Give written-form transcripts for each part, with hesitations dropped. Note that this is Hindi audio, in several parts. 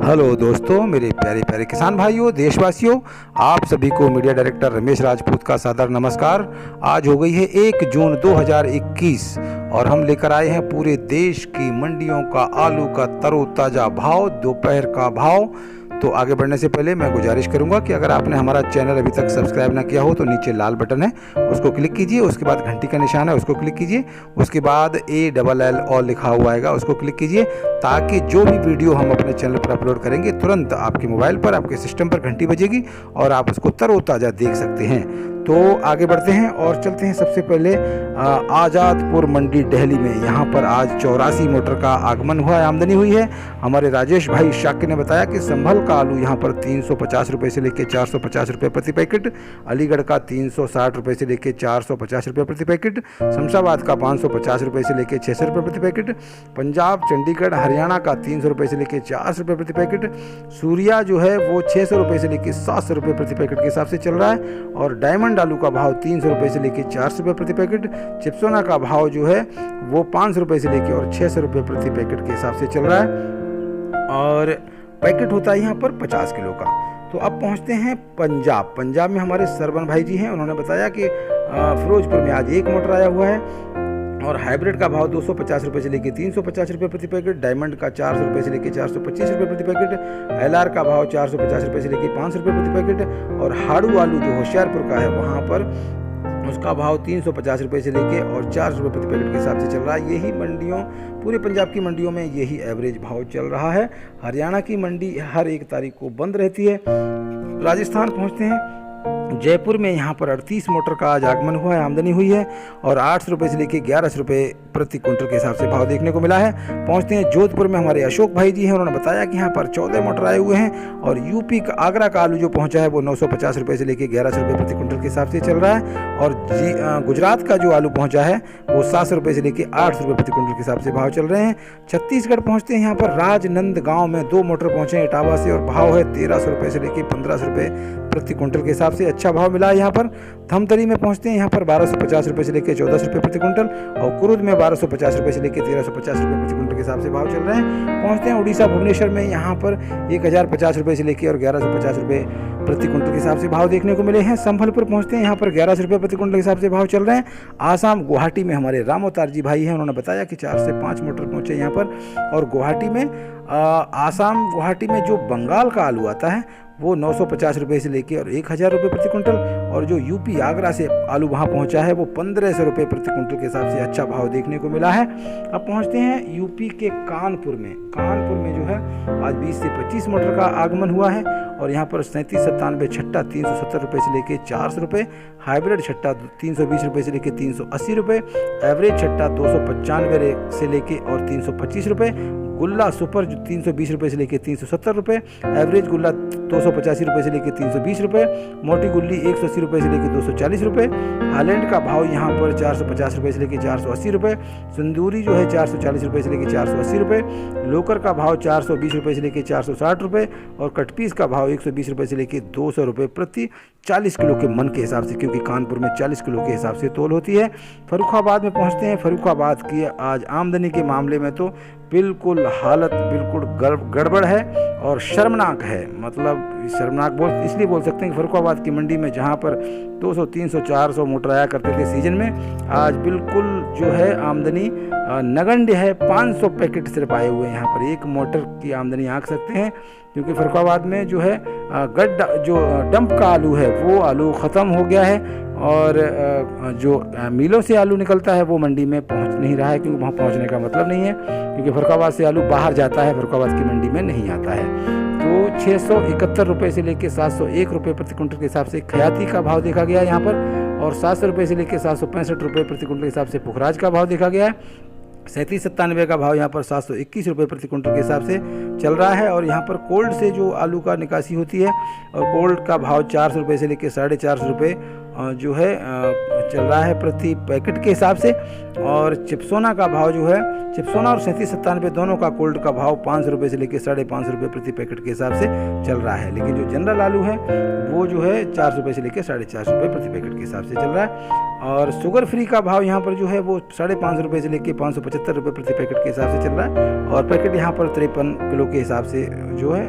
हेलो दोस्तों, मेरे प्यारे प्यारे किसान भाइयों, देशवासियों, आप सभी को मीडिया डायरेक्टर रमेश राजपूत का सादर नमस्कार। आज हो गई है 1 जून 2021 और हम लेकर आए हैं पूरे देश की मंडियों का आलू का तरोताज़ा भाव, दोपहर का भाव। तो आगे बढ़ने से पहले मैं गुजारिश करूंगा कि अगर आपने हमारा चैनल अभी तक सब्सक्राइब ना किया हो तो नीचे लाल बटन है, उसको क्लिक कीजिए। उसके बाद घंटी का निशान है, उसको क्लिक कीजिए। उसके बाद ALL ऑल लिखा हुआ आएगा, उसको क्लिक कीजिए, ताकि जो भी वीडियो हम अपने चैनल पर अपलोड करेंगे तुरंत आपके मोबाइल पर, आपके सिस्टम पर घंटी बजेगी और आप उसको तरोताज़ा देख सकते हैं। तो आगे बढ़ते हैं और चलते हैं सबसे पहले आज़ादपुर मंडी दिल्ली में। यहाँ पर आज 84 मोटर का आगमन हुआ है, आमदनी हुई है। हमारे राजेश भाई शाक्य ने बताया कि संभल का आलू यहाँ पर 350 रुपये से लेकर 450 रुपये प्रति पैकेट, अलीगढ़ का 360 रुपये से लेकर 450 रुपये प्रति पैकेट, शमशाबाद का 550 रुपये से लेकर 600 रुपये प्रति पैकेट, पंजाब, चंडीगढ़, हरियाणा का 300 रुपये से लेकर 400 रुपये प्रति पैकेट, सूर्या जो है वो 600 रुपये से लेकर 700 रुपये प्रति पैकेट के हिसाब से चल रहा है। और डायमंड आलू का भाव 300 रुपये से लेकर 400 रुपये प्रति पैकेट, चिप्सोना का भाव जो है वो 500 रुपये से लेकर और 600 रुपये प्रति पैकेट के हिसाब से चल रहा है। और पैकेट होता है यहाँ पर 50 किलो का। तो अब पहुँचते हैं पंजाब में हमारे सरवन भाई जी हैं। उन्होंने बताया कि फिरोजपुर में आज 1 मोटर आया हुआ है और हाइब्रिड का भाव 250 रुपये से लेकर 350 रुपये प्रति पैकेट, डायमंड का 400 रुपये से लेकर 425 रुपये प्रति पैकेट, LR का भाव 450 रुपये से लेकर 500 रुपये प्रति पैकेट, और हाड़ू आलू जो होशियारपुर का है वहाँ पर उसका भाव 350 रुपये से लेके और 400 रुपये प्रति पैकेट के हिसाब से चल रहा है। यही मंडियों, पूरे पंजाब की मंडियों में यही एवरेज भाव चल रहा है। हरियाणा की मंडी हर 1 तारीख को बंद रहती है। राजस्थान पहुँचते हैं। जयपुर में यहाँ पर 38 मोटर का आज आगमन हुआ है, आमदनी हुई है और 800 रुपये से लेकर 1100 रुपये प्रति क्विंटल के हिसाब से भाव देखने को मिला है। पहुँचते हैं जोधपुर में, हमारे अशोक भाई जी हैं। उन्होंने बताया कि यहाँ पर 14 मोटर आए हुए हैं और यूपी का आगरा का आलू जो पहुँचा है वो 950 रुपये से लेकर 1100 रुपये प्रति क्विंटल के हिसाब से चल रहा है। और गुजरात का जो आलू पहुँचा है वो 700 रुपये से लेकर 800 रुपये प्रति क्विंटल के हिसाब से भाव चल रहे हैं। छत्तीसगढ़ पहुँचते हैं। यहाँ पर राजनंदगांव में 2 मोटर पहुँचे हैं इटावा से और भाव है 1300 रुपये से लेकर 1500 रुपये प्रति क्विंटल के हिसाब से अच्छा भाव मिला है। यहाँ पर धमतरी में पहुँचते हैं। यहाँ पर 1250 रुपये से लेकर 1400 रुपये प्रति क्विंटल और कुरुद में 1250 रुपये से लेकर 1350 रुपये प्रति क्विंटल के हिसाब से भाव चल रहे हैं। पहुँचते हैं उड़ीसा भुवनेश्वर में। यहाँ पर 1050 रुपये से लेकर और 1150 रुपये प्रति क्विंटल के हिसाब से भाव देखने को मिले हैं। संभलपुर पहुँचते हैं। यहाँ पर 1100 रुपये प्रति क्विंटल के हिसाब से भाव चल रहे हैं। आसाम गुवाहाटी में हमारे रामोतार जी भाई हैं। उन्होंने बताया कि 4 से 5 मोटर पहुँचे यहाँ पर। और गुवाहाटी में आसाम गुवाहाटी में जो बंगाल का आलू आता है वो 950 रुपये से लेके और 1000 रुपये प्रति क्विंटल, और जो यूपी आगरा से आलू वहाँ पहुँचा है वो 1500 रुपये प्रति क्विंटल के हिसाब से अच्छा भाव देखने को मिला है। अब पहुँचते हैं यूपी के कानपुर में। कानपुर में जो है आज 20 से 25 मोटर का आगमन हुआ है और यहाँ पर 3797 छट्टा 370 रुपये से लेके 400 रुपये, हाइब्रिड छट्टा 320 रुपये से लेके 380 रुपये, एवरेज छट्टा 295 से लेके और 325 रुपये, गुल्ला सुपर 320 रुपये से लेकर 370 रुपये, एवरेज गुल्ला 285 रुपये से लेकर 320 रुपये, मोटी गुल्ली 180 रुपये से लेकर 240 रुपये, हालैंड का भाव यहाँ पर 450 रुपये से लेकर 480 रुपये, सिंदूरी जो है 440 रुपये से लेकर 480 रुपये, लोकर का भाव 420 रुपये से लेकर 460 रुपये और कटपीस का भाव 120 रुपये से लेकर 200 रुपये प्रति 40 किलो के मन के हिसाब से, क्योंकि कानपुर में 40 किलो के हिसाब से तोल होती है। फर्रुखाबाद में पहुँचते हैं। फर्रुखाबाद की आज आमदनी के मामले में तो बिल्कुल हालत बिल्कुल गड़बड़ है और शर्मनाक है। मतलब शर्मनाक इसलिए बोल सकते हैं कि फर्रुखाबाद की मंडी में जहाँ पर 200, 300, 400 मोटर आया करते थे सीजन में, आज बिल्कुल जो है आमदनी नगण्य है। 500 पैकेट सिर्फ आए हुए हैं। यहाँ पर 1 मोटर की आमदनी आंक सकते हैं, क्योंकि फर्रुखाबाद में जो है गड्ढा जो डंप का आलू है वो आलू ख़त्म हो गया है और जो मिलों से आलू निकलता है वो मंडी में पहुंच नहीं रहा है, क्योंकि वहाँ पहुंचने का मतलब नहीं है, क्योंकि फर्रुखाबाद से आलू बाहर जाता है, फर्रुखाबाद की मंडी में नहीं आता है। तो 671 रुपये से लेकर 701 रुपये प्रति क्विंटल के हिसाब से खयाती का भाव देखा गया है यहाँ पर, और 700 रुपये से लेकर 765 रुपये प्रति क्विंटल के हिसाब से पुखराज का भाव देखा गया है। 3797 का भाव यहाँ पर 721 रुपये प्रति क्विंटल के हिसाब से चल रहा है। और यहाँ पर कोल्ड से जो आलू का निकासी होती है और कोल्ड का भाव 400 रुपये से लेकर 450 रुपये जो है चल रहा है प्रति पैकेट के हिसाब से। और चिप्सोना का भाव जो है, चिप्सोना और 3797 दोनों का कोल्ड का भाव 500 रुपये से लेकर 550 रुपये प्रति पैकेट के हिसाब से चल रहा है। लेकिन जो जनरल आलू है वो जो है 400 रुपये से लेकर 450 रुपये प्रति पैकेट के हिसाब से चल रहा है। और शुगर फ्री का भाव यहाँ पर जो है वो 550 रुपये से लेके 575 रुपये प्रति पैकेट के हिसाब से चल रहा है। और पैकेट यहाँ पर 53 किलो के हिसाब से जो है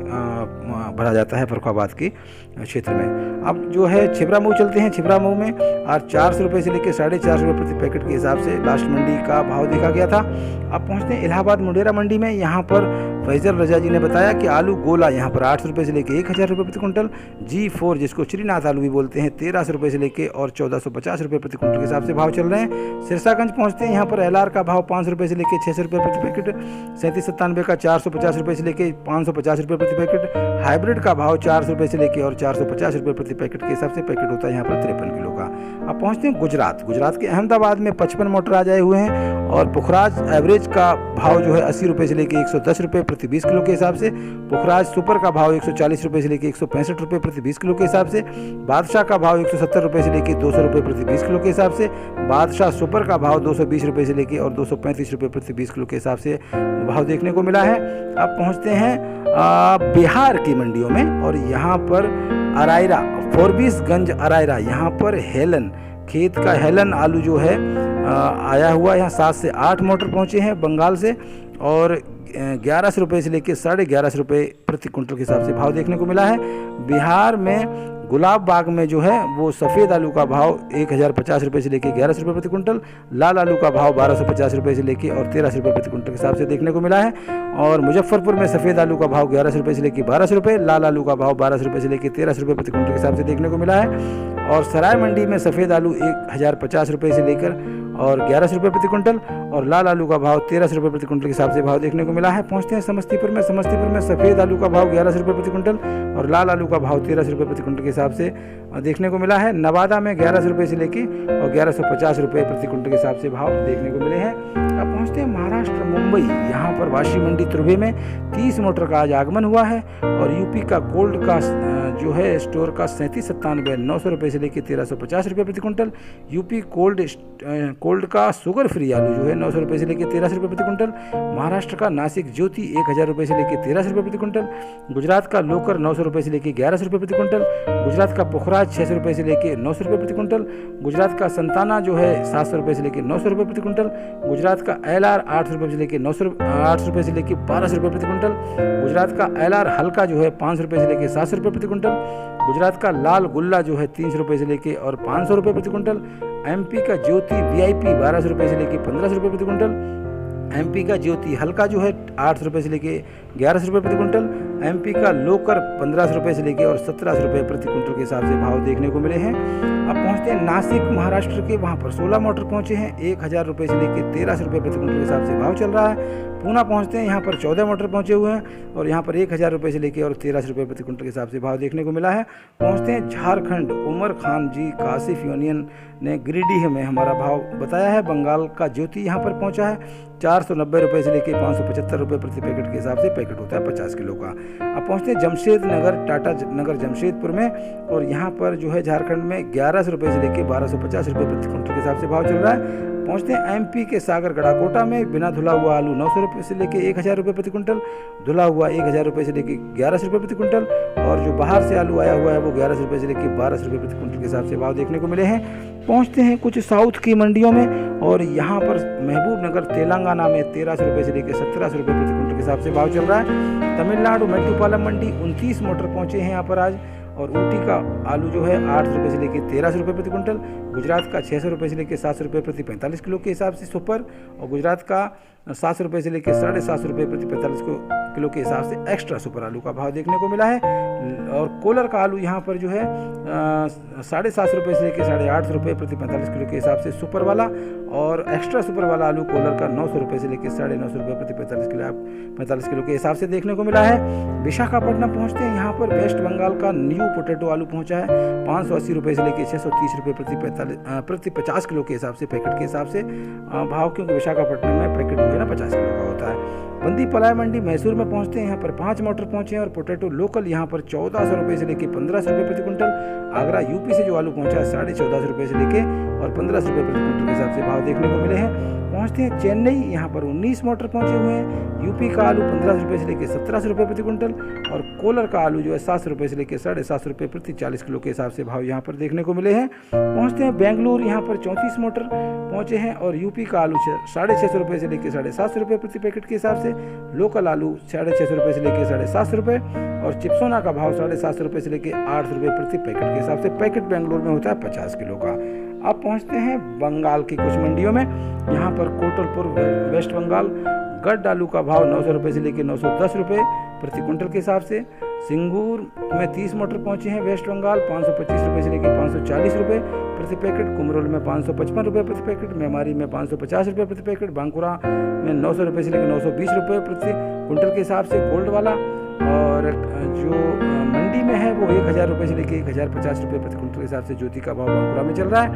भरा जाता है फर्रुखाबाद के क्षेत्र में। अब जो है छिबरा मऊ चलते हैं। छिबरा मऊ में आज 400 रुपये से लेकर 450 रुपये प्रति पैकेट के हिसाब से लास्ट मंडी का भाव देखा गया था। अब पहुँचते हैं इलाहाबाद मुंडेरा मंडी में। यहाँ पर फैजल रजा जी ने बताया कि आलू गोला यहाँ पर 800 रुपये से लेकर 1000 रुपये प्रति कुंटल, G4 जिसको श्रीनाथ आलू भी बोलते हैं 1300 रुपये से लेकर और 1450 रुपये प्रति कुंटल के हिसाब से भाव चल रहे हैं। सिरसागंज पहुँचते हैं। यहाँ पर LR का भाव 500 रुपये से लेकर 600 रुपये प्रति पैकेट, 3797 का 450 रुपये से लेकर 550 रुपये प्रति पैकेट, हाइब्रिड का भाव 400 रुपये से लेकर और 450 रुपये प्रति पैकेट के हिसाब से पैकेट होता है यहाँ पर 53 किलो का। अब पहुँचते हैं गुजरात। गुजरात के अहमदाबाद में 55 मोटर आ जाए हुए हैं और पुखराज एवरेज का भाव जो है 80 रुपये से लेकर 110 रुपये प्रति 20 किलो के हिसाब से, पुखराज सुपर का भाव 140 रुपये से लेकर 165 रुपये प्रति 20 किलो के हिसाब से, बादशाह का भाव 170 रुपये से लेकर 200 रुपये प्रति 20 किलो के हिसाब से, बादशाह सुपर का भाव 220 रुपये से लेकर और 235 रुपये प्रति 20 किलो के हिसाब से भाव देखने को मिला है। अब पहुँचते हैं बिहार की मंडियों में और यहाँ पर अरायरा, फोरबिसगंज अरायरा, यहाँ पर हेलन खेत का हेलन आलू जो है आया हुआ। यहाँ 7 से 8 मोटर पहुँचे हैं बंगाल से और 1100 रुपये से लेकर 1150 रुपये प्रति कुंटल के हिसाब से भाव देखने को मिला है। बिहार में गुलाब बाग में जो है वो सफ़ेद आलू का भाव 1050 रुपये से लेकर 1100 रुपये प्रति कुंटल, लाल आलू का भाव 1250 रुपये से लेकर और 1300 रुपये प्रति कुंटल के हिसाब से देखने को मिला है। और मुजफ्फरपुर में सफ़ेद आलू का भाव 1100 रुपये से लेकर 1200 रुपये, लाल आलू का भाव 1200 रुपये से लेकर 1300 रुपये प्रति कुंटल के हिसाब से देखने को मिला है। और सराय मंडी में सफ़ेद आलू 1050 रुपये से लेकर और 1100 रुपये प्रति कुंटल और लाल आलू का भाव 1300 रुपये प्रति कुंटल के हिसाब से भाव देखने को मिला है। पहुँचते हैं समस्तीपुर में। समस्तीपुर में सफ़ेद आलू का भाव 1100 रुपये प्रति कुंटल और लाल आलू का भाव 1300 रुपये प्रति कुंटल के हिसाब से देखने को मिला है। नवादा में 1100 रुपये से लेकर और 1150 रुपये प्रति कुंटल के हिसाब से भाव देखने को मिले हैं। अब पहुँचते हैं महाराष्ट्र मुंबई। यहाँ पर वाशी मंडी तुर्भे में 30 मोटर का आज आगमन हुआ है और यूपी का कोल्ड का जो है स्टोर का 3797 900 रुपये से लेकर 1350 रुपये प्रति कुंटल, यूपी कोल्ड का शुगर फ्री आलू जो है 900 रुपये से लेकर 1300 रुपये प्रति कुंटल, महाराष्ट्र का नासिक ज्योति 1000 रुपये से लेकर 1300 रुपये प्रति कुंटल, गुजरात का लोकर 900 रुपये से लेकर 1100 रुपये प्रति कुंटल, गुजरात का पुखराज 600 रुपये से लेकर 900 रुपये प्रति कुंटल, गुजरात का संताना जो है 700 रुपये से लेकर 900 रुपये प्रति कुंटल, गुजरात का LR 800 रुपये से लेकर 800 रुपये से लेकर 1200 रुपये प्रति कुंटल, गुजरात का LR हल्का जो है 500 रुपये से लेकर 700 रुपये प्रति कुंटल, गुजरात का लाल गुल्ला जो है 300 रुपये से लेकर और 500 रुपये प्रति कुंटल, MP का ज्योति VIP 1200 रुपये से लेकर 1500 रुपये प्रति कुंटल, MP का ज्योति हल्का जो है 800 रुपये से लेकर 1100 रुपये प्रति कुंटल, MP का लोकर 1500 रुपये से लेकर और 1700 रुपये प्रति कुंटल के हिसाब से भाव देखने को मिले हैं। अब पहुंचते हैं नासिक महाराष्ट्र के। वहां पर 16 मोटर पहुंचे हैं, 1000 रुपये से लेकर 1300 रुपये प्रति कुंटल के हिसाब से भाव चल रहा है। पूना पहुंचते हैं, यहाँ पर 14 मोटर पहुंचे हुए हैं और यहाँ पर 1000 रुपये से लेकर और 1300 रुपये प्रति कुंटल के हिसाब से भाव देखने को मिला है। पहुंचते हैं झारखंड। उमर खान जी कासिफ यूनियन ने गिरिडीह में हमारा भाव बताया है। बंगाल का ज्योति यहाँ पर पहुँचा है 490 रुपये से लेकर 575 रुपये प्रति पैकेट के हिसाब से पैकेट होता है 50 किलो का। अब पहुँचते हैं जमशेद नगर, टाटा नगर जमशेदपुर में और यहाँ पर जो है झारखंड में 1100 रुपये से लेकर 1250 रुपये प्रति कुंटल के हिसाब से भाव चल रहा है। पहुँचते हैं MP के सागर गड़ाकोटा में। बिना धुला हुआ आलू 900 रुपये से लेकर 1000 रुपये प्रति कुंटल, धुला हुआ 1000 रुपये से लेकर 1100 रुपये प्रति कुंटल और जो बाहर से आलू आया हुआ है वो 1100 रुपये से लेकर 1200 रुपये प्रति कुंटल के हिसाब से भाव देखने को मिले हैं। पहुँचते हैं कुछ साउथ की मंडियों में और यहाँ पर महबूब नगर तेलंगाना में 1300 रुपये से लेकर 1700 रुपये प्रति कुंटल के हिसाब से भाव चल रहा है। तमिलनाडु मेट्टूपालम मंडी 29 मोटर पहुँचे हैं यहाँ पर आज और ऊटी का आलू जो है 800 रुपये से लेकर 1300 रुपये प्रति कुंटल, गुजरात का 600 रुपये से लेकर 700 रुपये प्रति 45 किलो के हिसाब से सुपर और गुजरात का 700 रुपये से लेकर 750 रुपये प्रति 45 किलो के हिसाब से एक्स्ट्रा सुपर आलू का भाव देखने को मिला है। और कोलर का आलू यहाँ पर जो है 750 रुपये से लेकर 850 रुपये प्रति 45 किलो के हिसाब से सुपर वाला और एक्स्ट्रा सुपर वाला आलू कोलर का 900 रुपये से लेकर 950 रुपये प्रति 45 किलो के हिसाब से देखने को मिला है। विशाखापट्टनम पहुँचते हैं, यहाँ पर वेस्ट बंगाल का न्यू पोटैटो आलू पहुँचा है 580 रुपये से लेकर 630 रुपये प्रति 50 किलो के हिसाब से पैकेट के हिसाब से भाव, क्योंकि विशाखापट्टनम में पैकेट जो है ना 50 किलो का होता है। बंदी पलाय मंडी मैसूर में पहुंचते हैं, यहाँ पर 5 मोटर पहुंचे हैं और पोटैटो लोकल यहाँ पर 1400 रुपये से लेकर 1500 रुपये प्रति कुंटल। आगरा यूपी से जो आलू पहुंचा है 1450 रुपये से लेकर और 1500 रुपये प्रति क्विंटल के हिसाब से भाव देखने को मिले हैं। पहुंचते हैं चेन्नई, यहाँ पर 19 मोटर पहुंचे हुए हैं। यूपी का आलू 1500 रुपये से लेकर 1700 रुपये प्रति क्विंटल और कोलर का आलू जो है 700 रुपये से लेकर 750 रुपये प्रति 40 किलो के हिसाब से भाव यहाँ पर देखने को मिले हैं। पहुंचते हैं बेंगलुरु, यहाँ पर 34 मोटर पहुंचे हैं और यूपी का आलू 650 रुपये से लेकर 750 रुपये प्रति पैकेट के हिसाब से, लोकल आलू 650 रुपये से लेकर 750 रुपये और चिप्सोना का भाव 750 रुपये से लेकर 800 रुपये प्रति पैकेट के हिसाब से। पैकेट बेंगलुरु में होता है 50 किलो का। अब पहुंचते हैं बंगाल की कुछ मंडियों में। यहाँ पर कोटलपुर वेस्ट बंगाल गड्ड आलू का भाव 900 रुपये से लेकर 910 रुपये प्रति क्विंटल के हिसाब से। सिंगूर में 30 मोटर पहुंचे हैं वेस्ट बंगाल 525 रुपये से लेकर 540 रुपये प्रति पैकेट। कुमरोल में 555 रुपये प्रति पैकेट। मेमारी में 550 रुपये प्रति पैकेट। बांकुरा में 900 रुपये से लेकर 920 रुपये प्रति क्विंटल के हिसाब से गोल्ड वाला। और जो मंडी में है वो 1000 रुपये से लेकर 1050 रुपये प्रति क्विंटल के हिसाब से ज्योति का भाव बांकुरा में चल रहा है।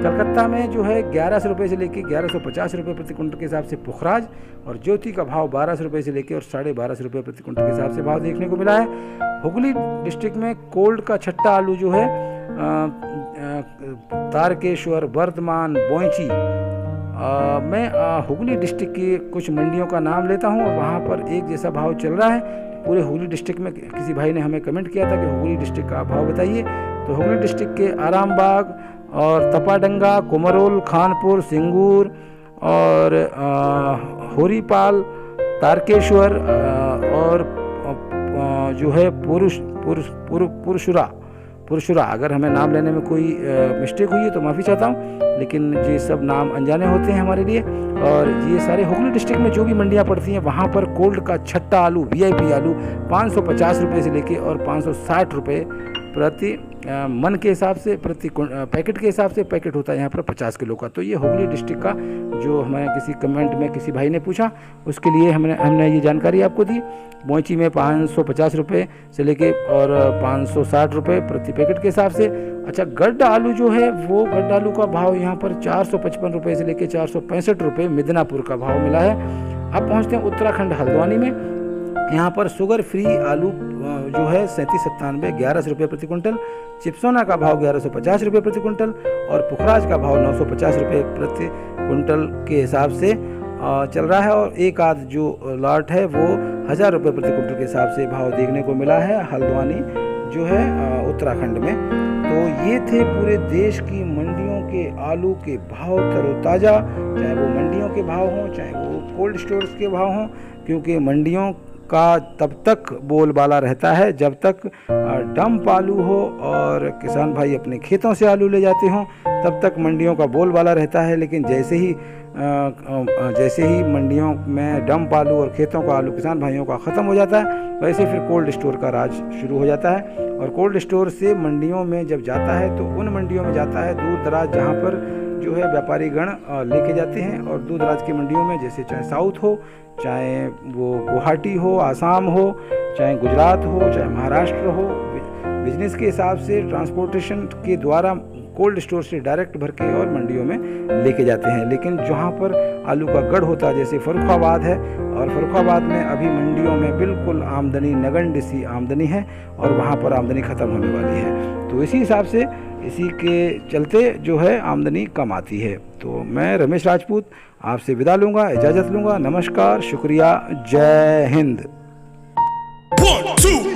कलकत्ता में जो है 1100 रुपये से लेकर 1150 रुपये प्रति क्विंटल के हिसाब से पुखराज और ज्योति का भाव 1200 रुपये से लेकर और 1250 रुपये प्रति क्विंटल के हिसाब से भाव देखने को मिला है। हुगली डिस्ट्रिक्ट में कोल्ड का छट्टा आलू जो है तारकेश्वर, वर्धमान, बोईची मैं हुगली डिस्ट्रिक्ट की कुछ मंडियों का नाम लेता हूं और वहां पर एक जैसा भाव चल रहा है। पूरे हुगली डिस्ट्रिक्ट में किसी भाई ने हमें कमेंट किया था कि हुगली डिस्ट्रिक्ट का भाव बताइए, तो हुगली डिस्ट्रिक्ट के आरामबाग और तपाडंगा, कुमरोल, खानपुर, सिंगूर और होरीपाल, तारकेश्वर और जो है पुरुषुरा, अगर हमें नाम लेने में कोई मिस्टेक हुई है तो माफ़ी चाहता हूँ, लेकिन ये सब नाम अनजाने होते हैं हमारे लिए। और ये सारे हुगली डिस्ट्रिक्ट में जो भी मंडियाँ पड़ती हैं वहाँ पर कोल्ड का छट्टा आलू, वीआईपी आलू 550 रुपये से लेके और 560 रुपये प्रति मन के हिसाब से, प्रति पैकेट के हिसाब से। पैकेट होता है यहाँ पर 50 किलो का। तो ये हुगली डिस्ट्रिक्ट का जो हमें किसी कमेंट में किसी भाई ने पूछा, उसके लिए हमने ये जानकारी आपको दी। बोईची में 550 रुपये से लेके और 560 रुपये प्रति पैकेट के हिसाब से। अच्छा, गड्ड आलू जो है वो गड्ड आलू का भाव यहाँ पर 455 रुपये से लेके 465 रुपये मिदनापुर का भाव मिला है। अब पहुँचते हैं उत्तराखंड हल्द्वानी में। यहाँ पर शुगर फ्री आलू जो है 3797 1100 रुपये प्रति क्विंटल। चिप्सोना का भाव 1150 रुपये प्रति क्विंटल और पुखराज का भाव 950 रुपये प्रति क्विंटल के हिसाब से चल रहा है। और एक आध जो लॉट है वो 1000 रुपये प्रति क्विंटल के हिसाब से भाव देखने को मिला है हल्द्वानी जो है उत्तराखंड में। तो ये थे पूरे देश की मंडियों के आलू के भाव तरोताज़ा, चाहे वो मंडियों के भाव हों चाहे वो कोल्ड स्टोर्स के भाव हों, क्योंकि मंडियों का तब तक बोलबाला रहता है जब तक डंप आलू हो और किसान भाई अपने खेतों से आलू ले जाते हों, तब तक मंडियों का बोलबाला रहता है। लेकिन जैसे ही मंडियों में डंप आलू और खेतों का आलू किसान भाइयों का ख़त्म हो जाता है, वैसे फिर कोल्ड स्टोर का राज शुरू हो जाता है। और कोल्ड स्टोर से मंडियों में जब जाता है तो उन मंडियों में जाता है दूर दराज, जहाँ पर जो है व्यापारी गण लेके जाते हैं। और दूर दराज की मंडियों में जैसे चाहे साउथ हो, चाहे वो गुवाहाटी हो, आसाम हो, चाहे गुजरात हो, चाहे महाराष्ट्र हो, बिजनेस के हिसाब से ट्रांसपोर्टेशन के द्वारा कोल्ड स्टोर से डायरेक्ट भर के और मंडियों में लेके जाते हैं। लेकिन जहाँ पर आलू का गढ़ होता है जैसे फर्रुखाबाद है, और फर्रुखाबाद में अभी मंडियों में बिल्कुल आमदनी नगण्य सी आमदनी है और वहाँ पर आमदनी ख़त्म होने वाली है। तो इसी हिसाब से इसी के चलते जो है आमदनी कम आती है। तो मैं रमेश राजपूत आपसे विदा लूँगा, इजाज़त लूँगा। नमस्कार, शुक्रिया, जय हिंद। 1 2